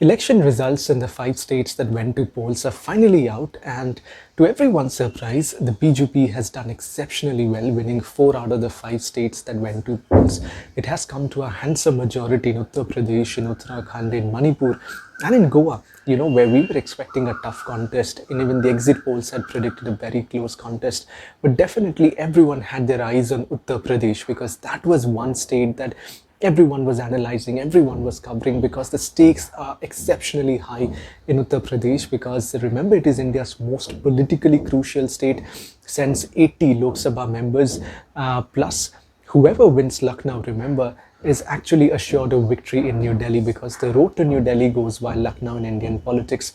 Election results in the 5 states that went to polls are finally out, and to everyone's surprise, the BJP has done exceptionally well, winning 4 out of the 5 states that went to polls. It has come to a handsome majority in Uttar Pradesh, in Uttarakhand, in Manipur, and in Goa, where we were expecting a tough contest, and even the exit polls had predicted a very close contest. But definitely everyone had their eyes on Uttar Pradesh because that was one state that everyone was analyzing, everyone was covering, because the stakes are exceptionally high in Uttar Pradesh. Because remember, it is India's most politically crucial state, sends 80 Lok Sabha members, plus whoever wins Lucknow, remember, is actually assured of victory in New Delhi, because the road to New Delhi goes via Lucknow in Indian politics.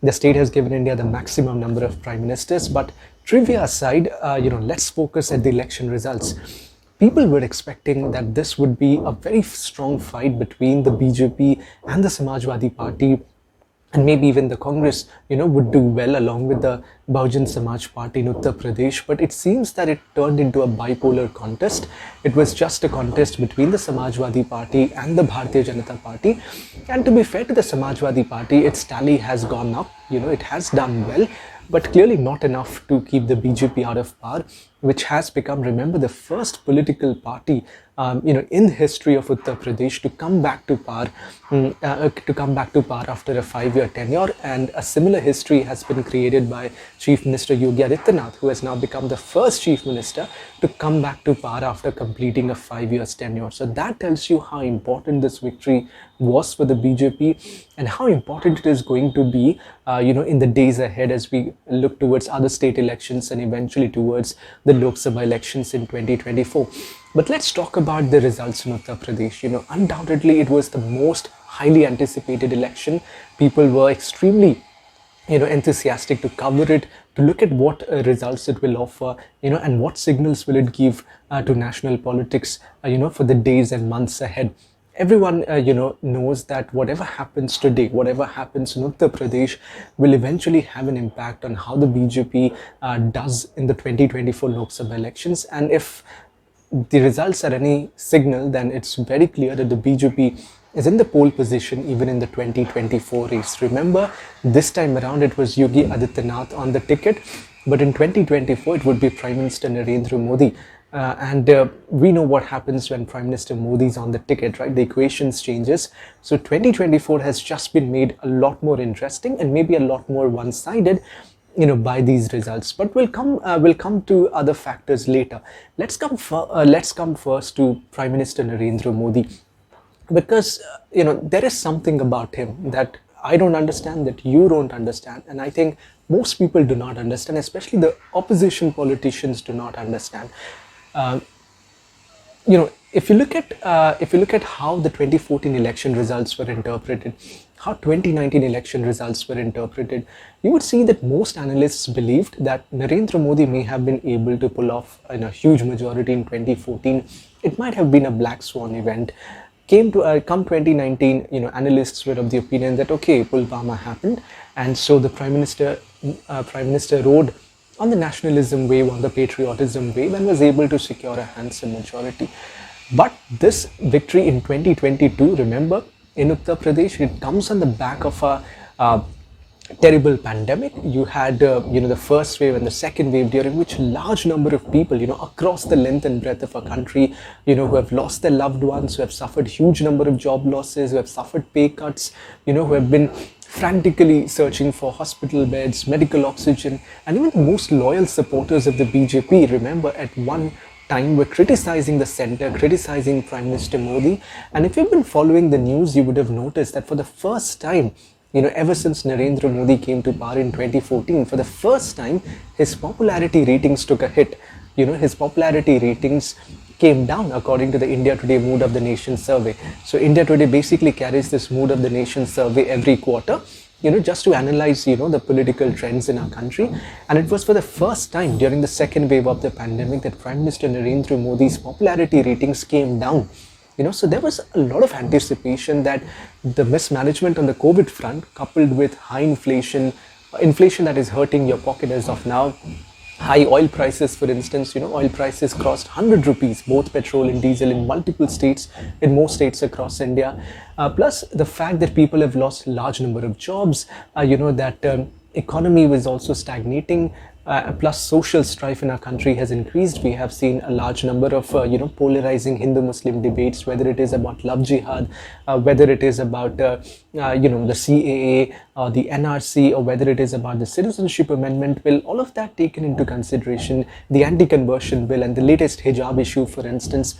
The state has given India the maximum number of prime ministers. But trivia aside, let's focus at the election results. People were expecting that this would be a very strong fight between the BJP and the Samajwadi Party, and maybe even the Congress, would do well along with the Bahujan Samaj Party in Uttar Pradesh. But it seems that it turned into a bipolar contest. It was just a contest between the Samajwadi Party and the Bharatiya Janata Party. And to be fair to the Samajwadi Party, its tally has gone up. It has done well, but clearly not enough to keep the BJP out of power, which has become, remember, the first political party, in the history of Uttar Pradesh to come back to power, after a 5-year tenure. And a similar history has been created by Chief Minister Yogi Adityanath, who has now become the first Chief Minister to come back to power after completing a 5-year tenure. So that tells you how important this victory was for the BJP, and how important it is going to be, in the days ahead as we look towards other state elections and eventually towards the Lok Sabha elections in 2024. But let's talk about the results in Uttar Pradesh. Undoubtedly, it was the most highly anticipated election. People were extremely enthusiastic to cover it, to look at what results it will offer, and what signals will it give to national politics, for the days and months ahead. Everyone, knows that whatever happens today, whatever happens in Uttar Pradesh, will eventually have an impact on how the BJP does in the 2024 Lok Sabha elections. And if the results are any signal, then it's very clear that the BJP is in the pole position even in the 2024 race. Remember, this time around it was Yogi Adityanath on the ticket, but in 2024 it would be Prime Minister Narendra Modi. And we know what happens when Prime Minister Modi is on the ticket, right? The equations changes. So 2024 has just been made a lot more interesting, and maybe a lot more one-sided, by these results. But we'll come to other factors later. Let's come first to Prime Minister Narendra Modi, because there is something about him that I don't understand, that you don't understand, and I think most people do not understand, especially the opposition politicians do not understand. Uh, if you look at how the 2014 election results were interpreted, how 2019 election results were interpreted, you would see that most analysts believed that Narendra Modi may have been able to pull off a huge majority in 2014. It might have been a black swan event. Come 2019, analysts were of the opinion that okay, Pulwama happened, and so the Prime Minister rode on the nationalism wave, on the patriotism wave, and was able to secure a handsome majority. But this victory in 2022, remember, in Uttar Pradesh, it comes on the back of a terrible pandemic. You had the first wave and the second wave, during which a large number of people, across the length and breadth of our country, who have lost their loved ones, who have suffered huge number of job losses, who have suffered pay cuts, who have been frantically searching for hospital beds, medical oxygen, and even the most loyal supporters of the BJP, remember, at one time were criticizing the centre, criticizing Prime Minister Modi. And if you've been following the news, you would have noticed that for the first time, ever since Narendra Modi came to power in 2014, for the first time, his popularity ratings took a hit. His popularity ratings came down according to the India Today Mood of the Nation survey. So India Today basically carries this Mood of the Nation survey every quarter, just to analyze, the political trends in our country. And it was for the first time during the second wave of the pandemic that Prime Minister Narendra Modi's popularity ratings came down. So there was a lot of anticipation that the mismanagement on the COVID front, coupled with high inflation that is hurting your pocket as of now, high oil prices, for instance. Oil prices crossed 100 rupees, both petrol and diesel, in multiple states, in most states across India. Plus the fact that people have lost large number of jobs, that economy was also stagnating. Plus social strife in our country has increased. We have seen a large number of polarizing Hindu-Muslim debates, whether it is about love jihad, whether it is about the CAA or the NRC, or whether it is about the citizenship amendment bill. All of that taken into consideration, the anti-conversion bill and the latest hijab issue, for instance.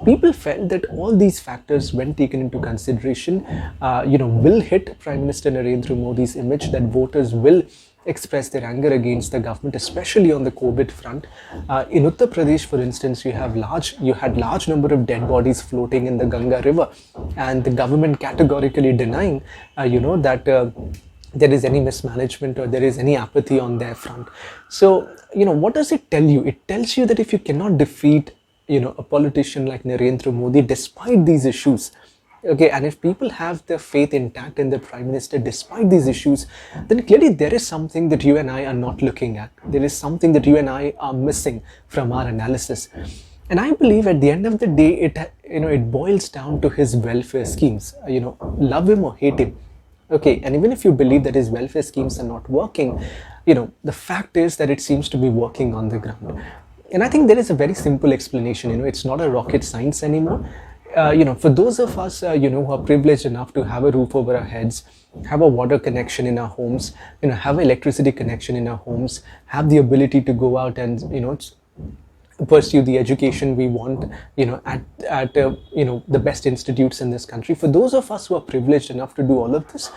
People felt that all these factors, when taken into consideration, will hit Prime Minister Narendra Modi's image, that voters will express their anger against the government, especially on the COVID front. In Uttar Pradesh, for instance, you had large number of dead bodies floating in the Ganga River, and the government categorically denying, that there is any mismanagement or there is any apathy on their front. So, what does it tell you? It tells you that if you cannot defeat, a politician like Narendra Modi despite these issues, okay, and if people have their faith intact in the Prime Minister despite these issues, then clearly there is something that you and I are not looking at. There is something that you and I are missing from our analysis. And I believe at the end of the day, it boils down to his welfare schemes. Love him or hate him. Okay, and even if you believe that his welfare schemes are not working, the fact is that it seems to be working on the ground. And I think there is a very simple explanation. It's not a rocket science anymore. For those of us, who are privileged enough to have a roof over our heads, have a water connection in our homes, have electricity connection in our homes, have the ability to go out and, pursue the education we want, at the best institutes in this country. For those of us who are privileged enough to do all of this,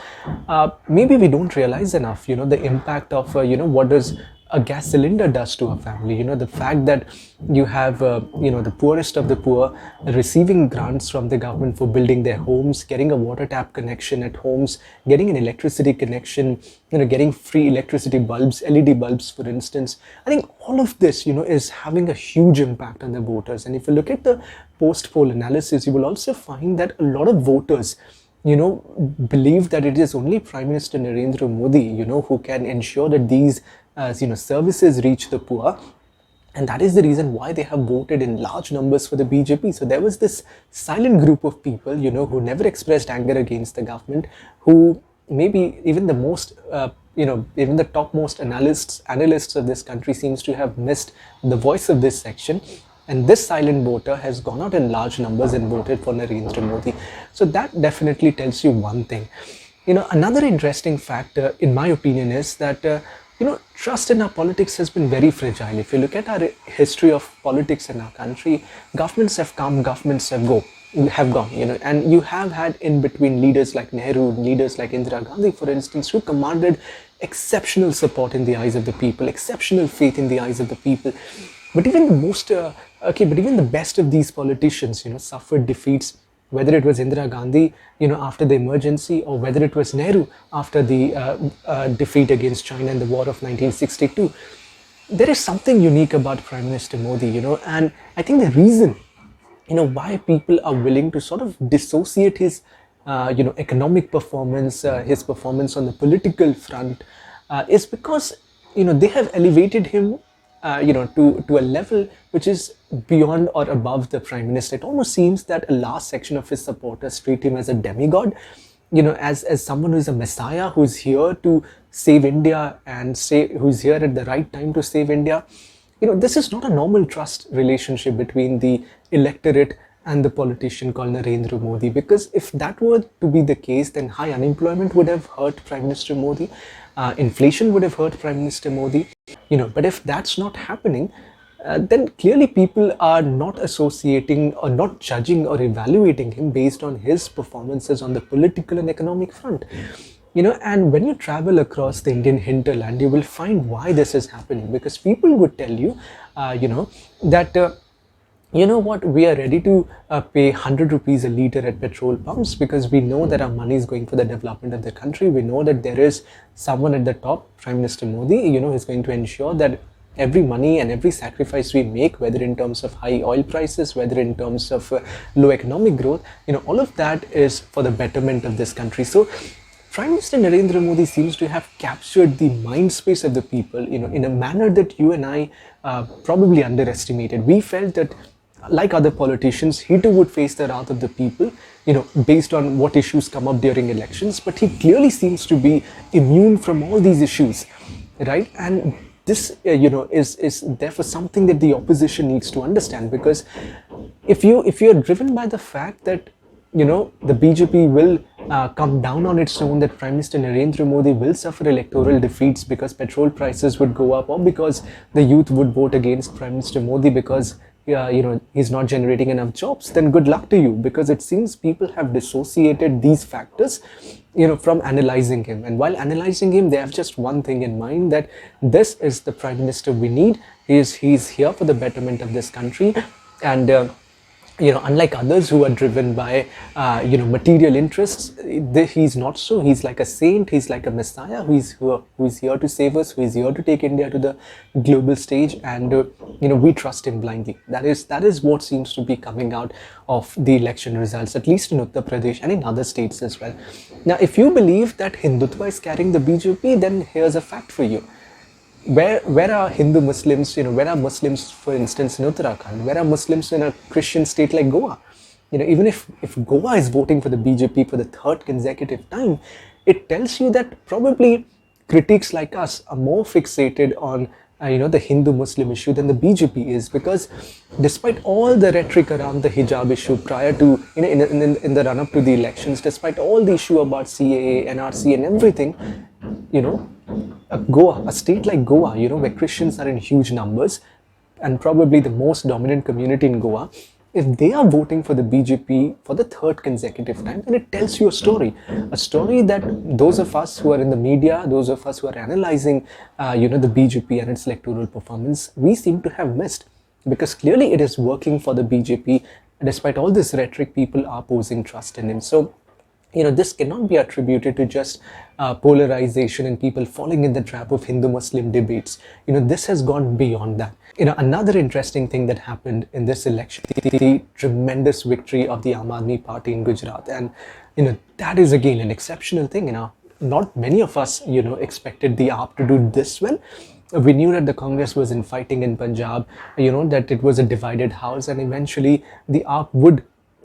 maybe we don't realize enough, the impact of, what does a gas cylinder does to a family. The fact that you have the poorest of the poor receiving grants from the government for building their homes, getting a water tap connection at homes, getting an electricity connection, getting free electricity bulbs, LED bulbs, for instance. I think all of this is having a huge impact on the voters. And if you look at the post poll analysis, you will also find that a lot of voters believe that it is only Prime Minister Narendra Modi who can ensure that these services reach the poor, and that is the reason why they have voted in large numbers for the BJP. So there was this silent group of people who never expressed anger against the government, who maybe even the most even the topmost analysts of this country seems to have missed the voice of this section. And this silent voter has gone out in large numbers and voted for Narendra Modi. So that definitely tells you one thing. Another interesting factor, in my opinion, is that trust in our politics has been very fragile. If you look at our history of politics in our country, governments have come, governments have gone, and you have had in between leaders like Nehru, leaders like Indira Gandhi, for instance, who commanded exceptional support in the eyes of the people, exceptional faith in the eyes of the people. But even the best of these politicians, suffered defeats, whether it was Indira Gandhi, after the emergency, or whether it was Nehru after the defeat against China in the war of 1962. There is something unique about Prime Minister Modi, and I think the reason, why people are willing to sort of dissociate his, economic performance, his performance on the political front, is because, they have elevated him to a level which is beyond or above the Prime Minister. It almost seems that a large section of his supporters treat him as a demigod, as someone who is a messiah, who's here to save India and who's here at the right time to save India. This is not a normal trust relationship between the electorate and the politician called Narendra Modi, because if that were to be the case, then high unemployment would have hurt Prime Minister Modi, inflation would have hurt Prime Minister Modi, but if that's not happening, then clearly people are not associating or not judging or evaluating him based on his performances on the political and economic front. And when you travel across the Indian hinterland, you will find why this is happening, because people would tell you, that we are ready to pay 100 rupees a litre at petrol pumps because we know that our money is going for the development of the country. We know that there is someone at the top, Prime Minister Modi, who is going to ensure that every money and every sacrifice we make, whether in terms of high oil prices, whether in terms of low economic growth, all of that is for the betterment of this country. So Prime Minister Narendra Modi seems to have captured the mind space of the people, in a manner that you and I probably underestimated. We felt that, like other politicians, he too would face the wrath of the people, based on what issues come up during elections. But he clearly seems to be immune from all these issues, right? And this, is therefore something that the opposition needs to understand, because if you're driven by the fact that the BJP will come down on its own, that Prime Minister Narendra Modi will suffer electoral defeats because petrol prices would go up, or because the youth would vote against Prime Minister Modi because he's not generating enough jobs, then good luck to you, because it seems people have dissociated these factors from analyzing him. And while analyzing him, they have just one thing in mind, that this is the Prime Minister we need. He's here for the betterment of this country. And unlike others who are driven by material interests, he's not so. He's like a saint. He's like a messiah who is here to save us, who is here to take India to the global stage, and we trust him blindly. That is what seems to be coming out of the election results, at least in Uttar Pradesh and in other states as well. Now, if you believe that Hindutva is carrying the BJP, then here's a fact for you. Where are Hindu Muslims, where are Muslims, for instance, in Uttarakhand? Where are Muslims in a Christian state like Goa? Even if Goa is voting for the BJP for the third consecutive time, it tells you that probably critics like us are more fixated on the Hindu-Muslim issue than the BJP is, because despite all the rhetoric around the hijab issue prior to, in the run-up to the elections, despite all the issue about CAA, NRC and everything, Goa, a state like Goa, where Christians are in huge numbers and probably the most dominant community in Goa, if they are voting for the BJP for the third consecutive time, then it tells you a story that those of us who are in the media, those of us who are analyzing, the BJP and its electoral performance, we seem to have missed, because clearly it is working for the BJP. Despite all this rhetoric, people are posing trust in him. So, this cannot be attributed to just polarization and people falling in the trap of Hindu-Muslim debates. This has gone beyond that. Another interesting thing that happened in this election, the tremendous victory of the Aam Aadmi Party in Gujarat. And, that is again an exceptional thing. Not many of us, expected the AAP to do this well. We knew that the Congress was infighting in Punjab, that it was a divided house, and eventually the AAP would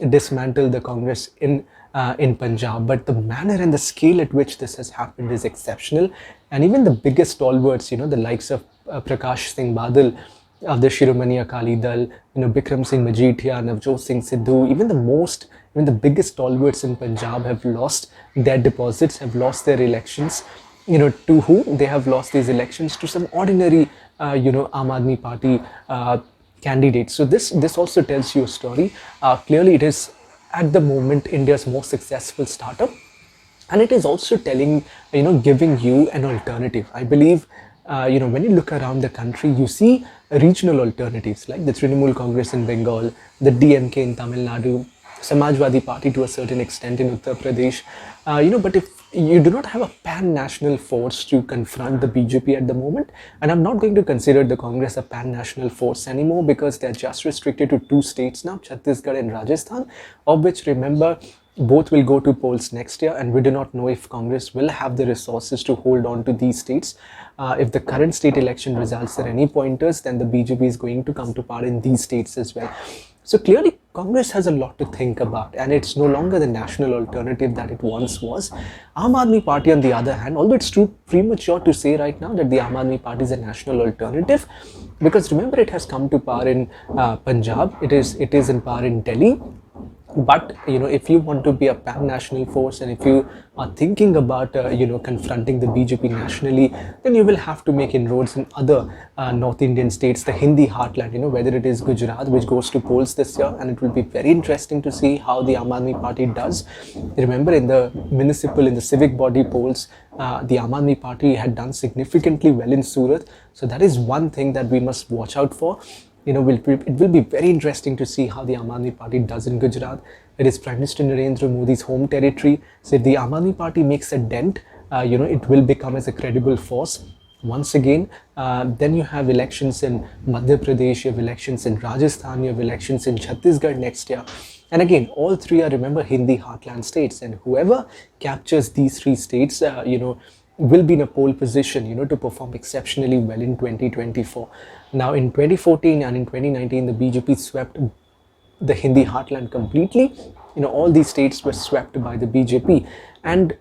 dismantle the Congress in Punjab. But the manner and the scale at which this has happened is exceptional. And even the biggest stalwarts, the likes of Prakash Singh Badal of the Shiromani Akali Dal, Bikram Singh Majithia, Navjot Singh Sidhu, even the biggest stalwarts in Punjab have lost their deposits, have lost their elections. To whom they have lost these elections? To some ordinary, Aam Aadmi Party candidates. So this also tells you a story. Clearly, it is at the moment India's most successful startup, and it is also telling, giving you an alternative. I believe, when you look around the country, you see regional alternatives like the Trinamool Congress in Bengal, the DMK in Tamil Nadu, Samajwadi Party to a certain extent in Uttar Pradesh. But if you do not have a pan-national force to confront the BJP at the moment, and I'm not going to consider the Congress a pan-national force anymore, because they're just restricted to 2 states now, Chhattisgarh and Rajasthan, of which, remember, both will go to polls next year, and we do not know if Congress will have the resources to hold on to these states. If the current state election results are any pointers, then the BJP is going to come to power in these states as well. So clearly, Congress has a lot to think about, and it's no longer the national alternative that it once was. Aam Aadmi Party, on the other hand, although it's too premature to say right now that the Aam Aadmi Party is a national alternative, because remember, it has come to power in Punjab, it is in power in Delhi. But if you want to be a pan-national force, and if you are thinking about confronting the BJP nationally, then you will have to make inroads in other North Indian states, the Hindi heartland, whether it is Gujarat, which goes to polls this year, and it will be very interesting to see how the Aam Aadmi Party does. Remember, in the municipal, in the civic body polls, the Aam Aadmi Party had done significantly well in Surat. So that is one thing that we must watch out for. It will be very interesting to see how the Aam Aadmi Party does in Gujarat. It is Prime Minister Narendra Modi's home territory. So if the Aam Aadmi Party makes a dent, it will become as a credible force once again. Then you have elections in Madhya Pradesh, you have elections in Rajasthan, you have elections in Chhattisgarh next year. And again, all three are, remember, Hindi heartland states, and whoever captures these three states, will be in a pole position, to perform exceptionally well in 2024. Now, in 2014 and in 2019, the BJP swept the Hindi heartland completely. All these states were swept by the BJP, and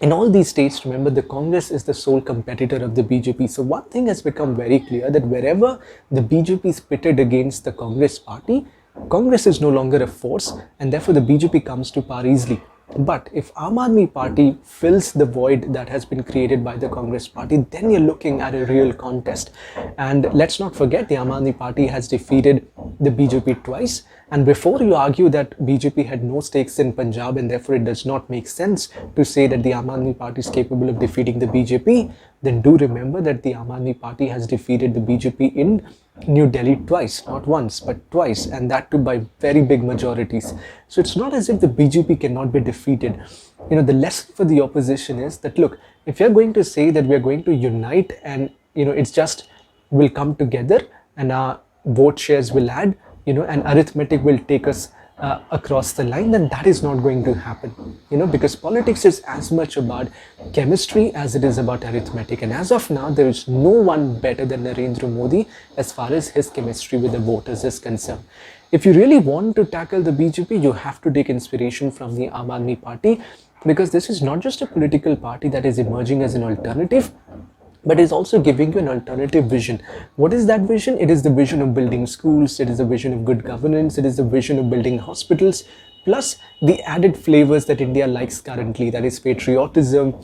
in all these states, remember, the Congress is the sole competitor of the BJP. So one thing has become very clear, that wherever the BJP is pitted against the Congress party, Congress is no longer a force, and therefore the BJP comes to power easily. But if Aam Aadmi Party fills the void that has been created by the Congress party, then you're looking at a real contest. And let's not forget, the Aam Aadmi Party has defeated the BJP twice. And before you argue that BJP had no stakes in Punjab and therefore it does not make sense to say that the Aam Aadmi Party is capable of defeating the BJP, then do remember that the Aam Aadmi Party has defeated the BJP in New Delhi twice, not once, but twice, and that too by very big majorities. So it's not as if the BJP cannot be defeated. The lesson for the opposition is that, look, if you're going to say that we're going to unite and, it's just will come together and our vote shares will add, and arithmetic will take us across the line, then that is not going to happen, because politics is as much about chemistry as it is about arithmetic. And as of now, there is no one better than Narendra Modi as far as his chemistry with the voters is concerned. If you really want to tackle the BJP, you have to take inspiration from the Aam Aadmi Party, because this is not just a political party that is emerging as an alternative, but is also giving you an alternative vision. What is that vision? It is the vision of building schools, it is the vision of good governance, it is the vision of building hospitals, plus the added flavors that India likes currently, that is patriotism,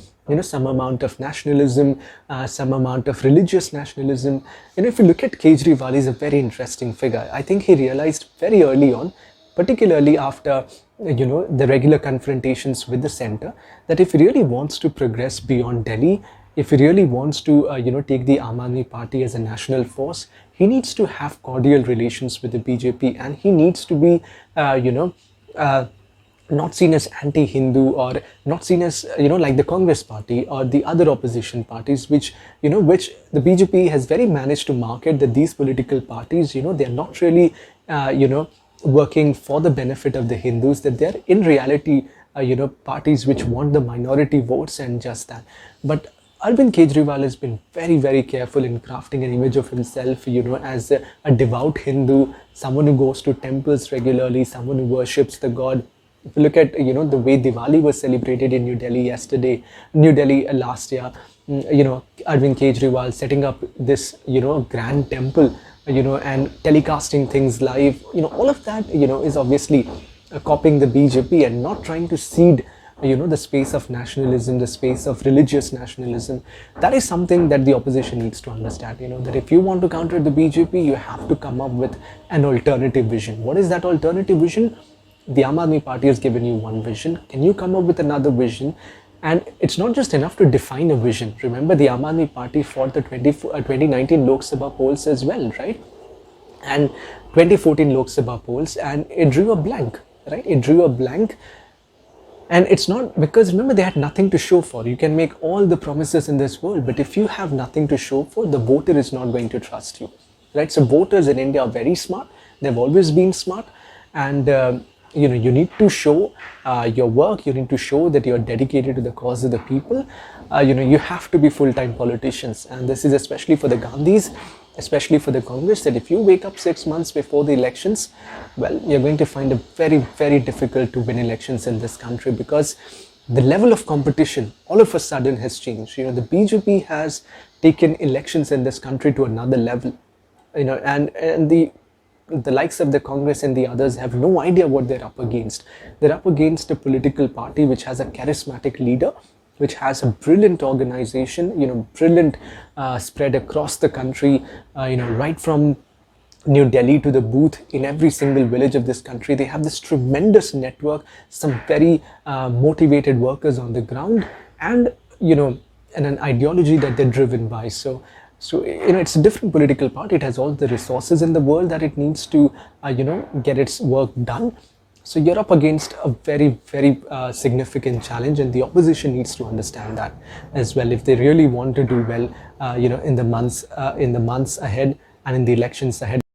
some amount of nationalism, some amount of religious nationalism. If you look at Kejriwal, he's a very interesting figure. I think he realized very early on, particularly after the regular confrontations with the center, that if he really wants to progress beyond Delhi, if he really wants to take the Aam Aadmi Party as a national force, he needs to have cordial relations with the BJP, and he needs to be not seen as anti-Hindu, or not seen as like the Congress party or the other opposition parties, which the BJP has very managed to market, that these political parties, they are not really working for the benefit of the Hindus, that they're in reality parties which want the minority votes and just that. But Arvind Kejriwal has been very, very careful in crafting an image of himself, as a devout Hindu, someone who goes to temples regularly, someone who worships the god. If you look at, the way Diwali was celebrated in New Delhi last year, Arvind Kejriwal setting up this, grand temple, and telecasting things live, all of that, is obviously copying the BJP and not trying to cede the space of nationalism, the space of religious nationalism. That is something that the opposition needs to understand, that if you want to counter the BJP, you have to come up with an alternative vision. What is that alternative vision? The Aam Aadmi Party has given you one vision. Can you come up with another vision? And it's not just enough to define a vision. Remember, the Aam Aadmi Party fought the 2019 Lok Sabha polls as well, right? And 2014 Lok Sabha polls, and it drew a blank, right? It drew a blank. And it's not because, remember, they had nothing to show for. You can make all the promises in this world, but if you have nothing to show for, the voter is not going to trust you, right? So voters in India are very smart. They've always been smart. And you need to show your work. You need to show that you're dedicated to the cause of the people. You have to be full-time politicians. And this is especially for the Gandhis, especially for the Congress, that if you wake up 6 months before the elections, well, you're going to find it very, very difficult to win elections in this country, because the level of competition all of a sudden has changed. The BJP has taken elections in this country to another level, and the likes of the Congress and the others have no idea what they're up against. They're up against a political party which has a charismatic leader, which has a brilliant organization, brilliant spread across the country, right from New Delhi to the booth in every single village of this country. They have this tremendous network, some very motivated workers on the ground, and an ideology that they're driven by. So it's a different political party. It has all the resources in the world that it needs to get its work done. So you're up against a very, very significant challenge, and the opposition needs to understand that as well if they really want to do well in the months ahead and in the elections ahead.